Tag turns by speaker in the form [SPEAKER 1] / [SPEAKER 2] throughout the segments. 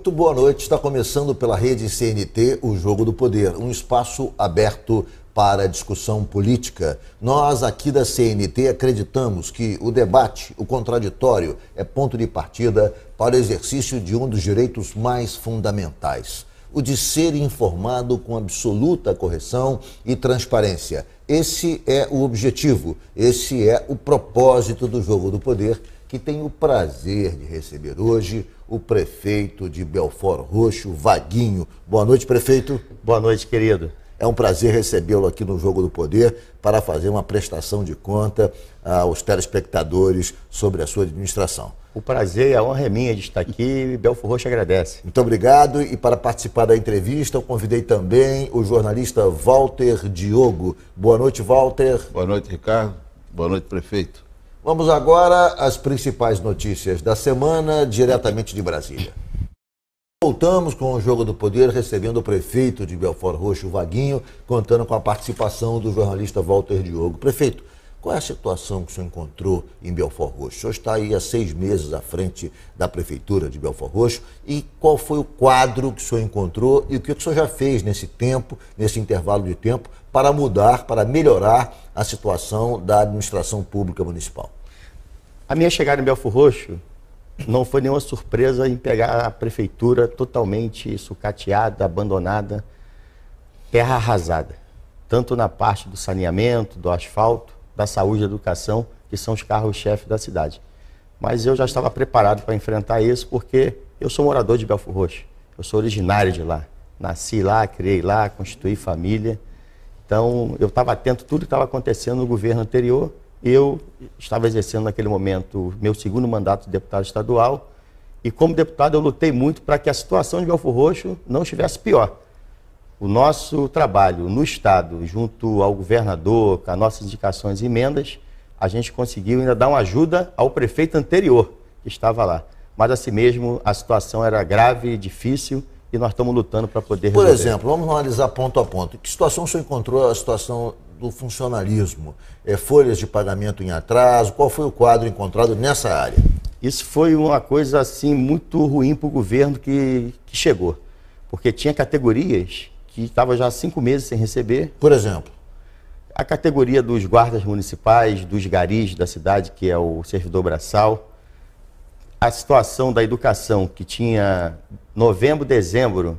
[SPEAKER 1] Muito boa noite. Está começando pela rede CNT o Jogo do Poder, um espaço aberto para discussão política. Nós aqui da CNT acreditamos que o debate, o contraditório, é ponto de partida para o exercício de um dos direitos mais fundamentais, o de ser informado com absoluta correção e transparência. Esse é o objetivo, esse é o propósito do Jogo do Poder, que tem o prazer de receber hoje o prefeito de Belford Roxo, Vaguinho. Boa noite, prefeito.
[SPEAKER 2] Boa noite, querido.
[SPEAKER 1] É um prazer recebê-lo aqui no Jogo do Poder para fazer uma prestação de conta aos telespectadores sobre a sua administração.
[SPEAKER 2] O prazer e a honra é minha de estar aqui e Belford Roxo agradece.
[SPEAKER 1] Muito obrigado. E para participar da entrevista, eu convidei também o jornalista Walter Diogo. Boa noite, Walter.
[SPEAKER 3] Boa noite, Ricardo. Boa noite, prefeito.
[SPEAKER 1] Vamos agora às principais notícias da semana, diretamente de Brasília. Voltamos com o Jogo do Poder, recebendo o prefeito de Belford Roxo, Vaguinho, contando com a participação do jornalista Walter Diogo. Prefeito, qual é a situação que o senhor encontrou em Belford Roxo? O senhor está aí há 6 meses à frente da prefeitura de Belford Roxo, e qual foi o quadro que o senhor encontrou e o que o senhor já fez nesse tempo, nesse intervalo de tempo, para mudar, para melhorar a situação da administração pública municipal?
[SPEAKER 2] A minha chegada em Belford Roxo não foi nenhuma surpresa em pegar a prefeitura totalmente sucateada, abandonada, terra arrasada, tanto na parte do saneamento, do asfalto, da saúde e da educação, que são os carros-chefe da cidade. Mas eu já estava preparado para enfrentar isso, porque eu sou morador de Belford Roxo, eu sou originário de lá, nasci lá, criei lá, constituí família. Então, eu estava atento a tudo que estava acontecendo no governo anterior. Eu estava exercendo naquele momento o meu segundo mandato de deputado estadual, e como deputado eu lutei muito para que a situação de Belford Roxo não estivesse pior. O nosso trabalho no estado, junto ao governador, com as nossas indicações e emendas, a gente conseguiu ainda dar uma ajuda ao prefeito anterior que estava lá. Mas assim mesmo a situação era grave, difícil, e nós estamos lutando para poder resolver.
[SPEAKER 1] Por exemplo, vamos analisar ponto a ponto. Que situação o senhor encontrou a situação do funcionalismo? Folhas de pagamento em atraso? Qual foi o quadro encontrado nessa área?
[SPEAKER 2] Isso foi uma coisa assim muito ruim para o governo que chegou, porque tinha categorias que estavam já há 5 meses sem receber.
[SPEAKER 1] Por exemplo?
[SPEAKER 2] A categoria dos guardas municipais, dos garis da cidade, que é o servidor braçal. A situação da educação, que tinha novembro, dezembro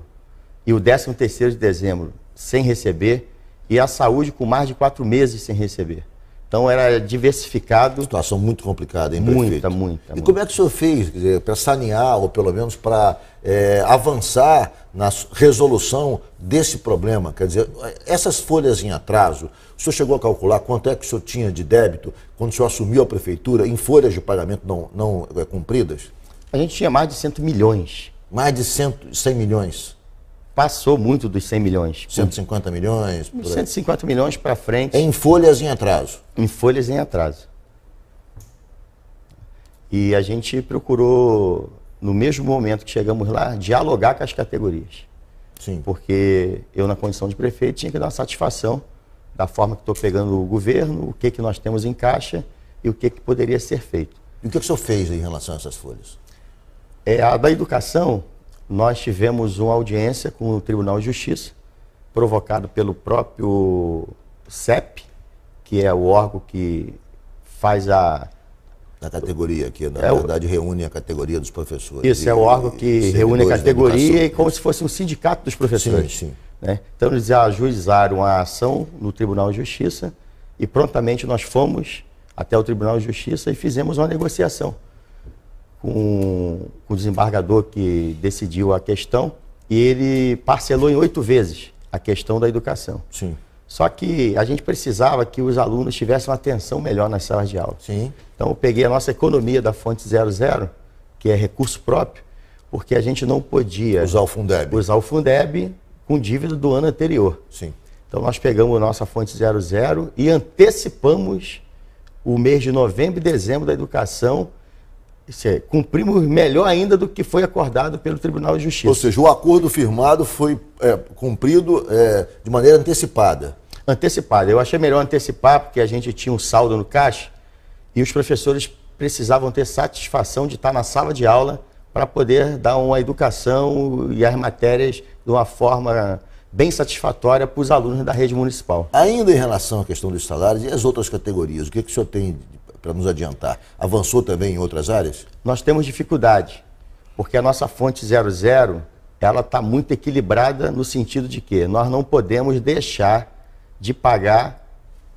[SPEAKER 2] e o 13º de dezembro sem receber, e a saúde com mais de 4 meses sem receber. Então era diversificado.
[SPEAKER 1] Situação muito complicada, hein, prefeito?
[SPEAKER 2] Muita.
[SPEAKER 1] E como é que o senhor fez para sanear, ou pelo menos para avançar na resolução desse problema? Quer dizer, essas folhas em atraso, o senhor chegou a calcular quanto é que o senhor tinha de débito quando o senhor assumiu a prefeitura em folhas de pagamento não cumpridas?
[SPEAKER 2] A gente tinha mais de 100 milhões.
[SPEAKER 1] Mais de 100 milhões?
[SPEAKER 2] Passou muito dos 100 milhões.
[SPEAKER 1] 150 milhões?
[SPEAKER 2] 150 milhões para frente.
[SPEAKER 1] Em folhas em atraso?
[SPEAKER 2] Em folhas em atraso. E a gente procurou, no mesmo momento que chegamos lá, dialogar com as categorias.
[SPEAKER 1] Sim.
[SPEAKER 2] Porque eu, na condição de prefeito, tinha que dar uma satisfação da forma que estou pegando o governo, o que nós temos em caixa e o que poderia ser feito.
[SPEAKER 1] E o que o senhor fez em relação a essas folhas?
[SPEAKER 2] A da educação, nós tivemos uma audiência com o Tribunal de Justiça, provocado pelo próprio CEP, que é o órgão que faz a
[SPEAKER 1] categoria, que na verdade reúne a categoria dos professores.
[SPEAKER 2] Isso, é o órgão que reúne a categoria e como se fosse um sindicato dos professores.
[SPEAKER 1] Sim.
[SPEAKER 2] Né? Então eles ajuizaram a ação no Tribunal de Justiça e prontamente nós fomos até o Tribunal de Justiça e fizemos uma negociação com o desembargador que decidiu a questão, e ele parcelou em 8 vezes a questão da educação.
[SPEAKER 1] Sim.
[SPEAKER 2] Só que a gente precisava que os alunos tivessem uma atenção melhor nas salas de aula.
[SPEAKER 1] Sim.
[SPEAKER 2] Então eu peguei a nossa economia da fonte 00, que é recurso próprio, porque a gente não podia
[SPEAKER 1] usar o Fundeb
[SPEAKER 2] com dívida do ano anterior.
[SPEAKER 1] Sim.
[SPEAKER 2] Então nós pegamos a nossa fonte 00 e antecipamos o mês de novembro e dezembro da educação. Cumprimos melhor ainda do que foi acordado pelo Tribunal de Justiça.
[SPEAKER 1] Ou seja, o acordo firmado foi cumprido de maneira antecipada.
[SPEAKER 2] Antecipada. Eu achei melhor antecipar, porque a gente tinha um saldo no caixa e os professores precisavam ter satisfação de estar na sala de aula para poder dar uma educação e as matérias de uma forma bem satisfatória para os alunos da rede municipal.
[SPEAKER 1] Ainda em relação à questão dos salários e as outras categorias, o que o senhor tem para nos adiantar? Avançou também em outras áreas?
[SPEAKER 2] Nós temos dificuldade, porque a nossa fonte 00, ela está muito equilibrada no sentido de que nós não podemos deixar de pagar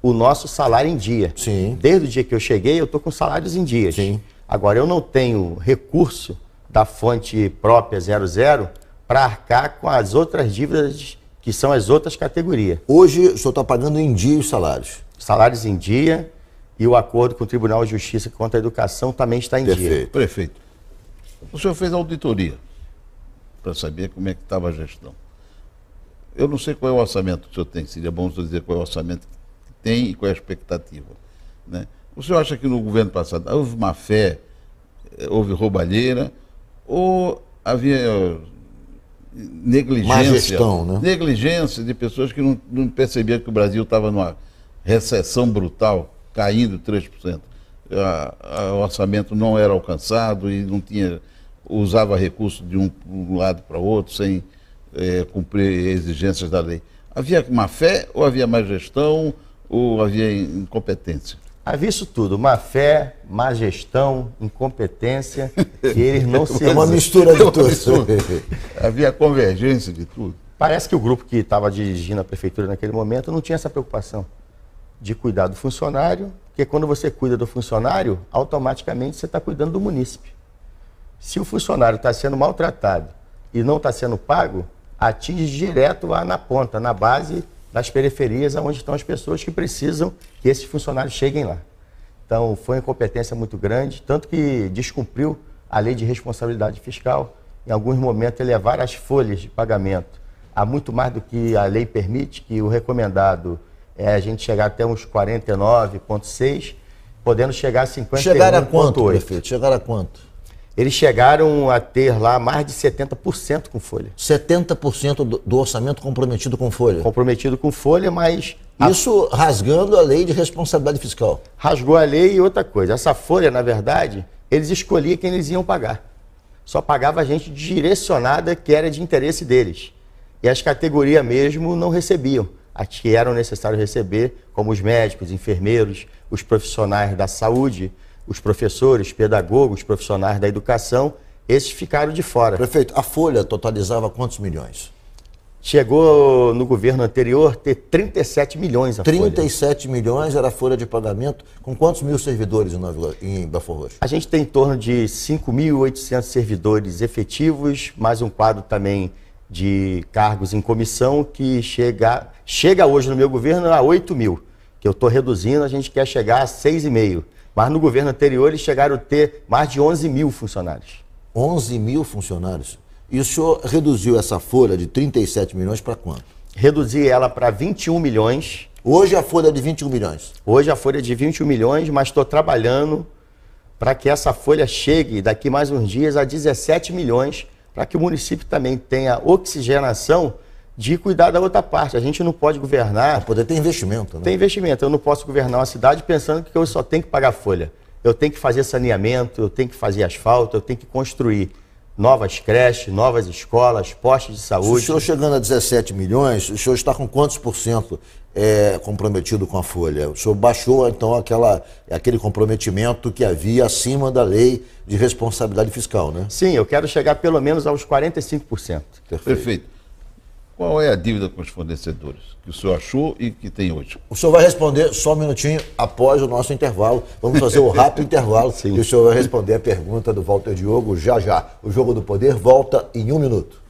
[SPEAKER 2] o nosso salário em dia.
[SPEAKER 1] Sim.
[SPEAKER 2] Desde o dia que eu cheguei, eu estou com salários em dias.
[SPEAKER 1] Sim.
[SPEAKER 2] Agora, eu não tenho recurso da fonte própria 00 para arcar com as outras dívidas que são as outras categorias.
[SPEAKER 1] Hoje, o senhor está pagando em dia os salários?
[SPEAKER 2] Salários em dia e o acordo com o Tribunal de Justiça contra a Educação também está em dia.
[SPEAKER 3] Prefeito, o senhor fez auditoria para saber como é que estava a gestão. Eu não sei qual é o orçamento que o senhor tem, seria bom o senhor dizer qual é o orçamento que tem e qual é a expectativa, né? O senhor acha que no governo passado houve má fé, houve roubalheira, ou havia negligência,
[SPEAKER 1] má gestão, né?
[SPEAKER 3] Negligência de pessoas que não percebiam que o Brasil estava numa recessão brutal, caindo 3%. O orçamento não era alcançado e não tinha, usava recursos de um lado para o outro sem cumprir exigências da lei. Havia má fé ou havia má gestão ou havia incompetência?
[SPEAKER 2] Havia isso tudo, má fé, má gestão, incompetência, e eles não se...
[SPEAKER 1] É uma mistura de tudo.
[SPEAKER 3] Havia convergência de tudo.
[SPEAKER 2] Parece que o grupo que estava dirigindo a prefeitura naquele momento não tinha essa preocupação de cuidar do funcionário, porque quando você cuida do funcionário, automaticamente você está cuidando do munícipe. Se o funcionário está sendo maltratado e não está sendo pago, atinge direto lá na ponta, na base das periferias, onde estão as pessoas que precisam que esses funcionários cheguem lá. Então, foi uma incompetência muito grande, tanto que descumpriu a lei de responsabilidade fiscal, em alguns momentos elevar as folhas de pagamento a muito mais do que a lei permite, que o recomendado é a gente chegar até uns 49,6, podendo chegar a 51,8.
[SPEAKER 1] Chegaram a quanto, prefeito? Chegaram a quanto?
[SPEAKER 2] Eles chegaram a ter lá mais de 70% com folha.
[SPEAKER 1] 70% do orçamento comprometido com folha?
[SPEAKER 2] Comprometido com folha, mas...
[SPEAKER 1] Isso rasgando a lei de responsabilidade fiscal.
[SPEAKER 2] Rasgou a lei e outra coisa. Essa folha, na verdade, eles escolhiam quem eles iam pagar. Só pagava a gente direcionada que era de interesse deles. E as categorias mesmo não recebiam. As que eram necessários receber, como os médicos, enfermeiros, os profissionais da saúde, os professores, pedagogos, profissionais da educação, esses ficaram de fora.
[SPEAKER 1] Prefeito, a folha totalizava quantos milhões?
[SPEAKER 2] Chegou no governo anterior ter 37 milhões a
[SPEAKER 1] 37 folha. Milhões era a folha de pagamento. Com quantos mil servidores em Belfor Roxo?
[SPEAKER 2] A gente tem em torno de 5.800 servidores efetivos, mais um quadro também de cargos em comissão que chega hoje no meu governo a 8 mil, que eu estou reduzindo, a gente quer chegar a 6,5. Mas no governo anterior eles chegaram a ter mais de 11 mil funcionários.
[SPEAKER 1] 11 mil funcionários? E o senhor reduziu essa folha de 37 milhões para quanto?
[SPEAKER 2] Reduzi ela para 21 milhões.
[SPEAKER 1] Hoje a folha é de 21 milhões?
[SPEAKER 2] Hoje a folha é de 21 milhões, mas estou trabalhando para que essa folha chegue daqui mais uns dias a 17 milhões, para que o município também tenha oxigenação de cuidar da outra parte. A gente não pode governar...
[SPEAKER 1] Para poder ter investimento, né?
[SPEAKER 2] Tem investimento. Eu não posso governar uma cidade pensando que eu só tenho que pagar folha. Eu tenho que fazer saneamento, eu tenho que fazer asfalto, eu tenho que construir novas creches, novas escolas, postos de saúde.
[SPEAKER 1] Se o senhor chegando a 17 milhões, o senhor está com quantos por cento comprometido com a folha? O senhor baixou, então, aquele comprometimento que havia acima da lei de responsabilidade fiscal, né?
[SPEAKER 2] Sim, eu quero chegar pelo menos aos 45%.
[SPEAKER 3] Perfeito. Qual é a dívida com os fornecedores que o senhor achou e que tem hoje?
[SPEAKER 1] O senhor vai responder só um minutinho após o nosso intervalo. Vamos fazer o rápido intervalo.
[SPEAKER 2] Sim.
[SPEAKER 1] E o senhor vai responder a pergunta do Walter Diogo já já. O Jogo do Poder volta em 1 minuto.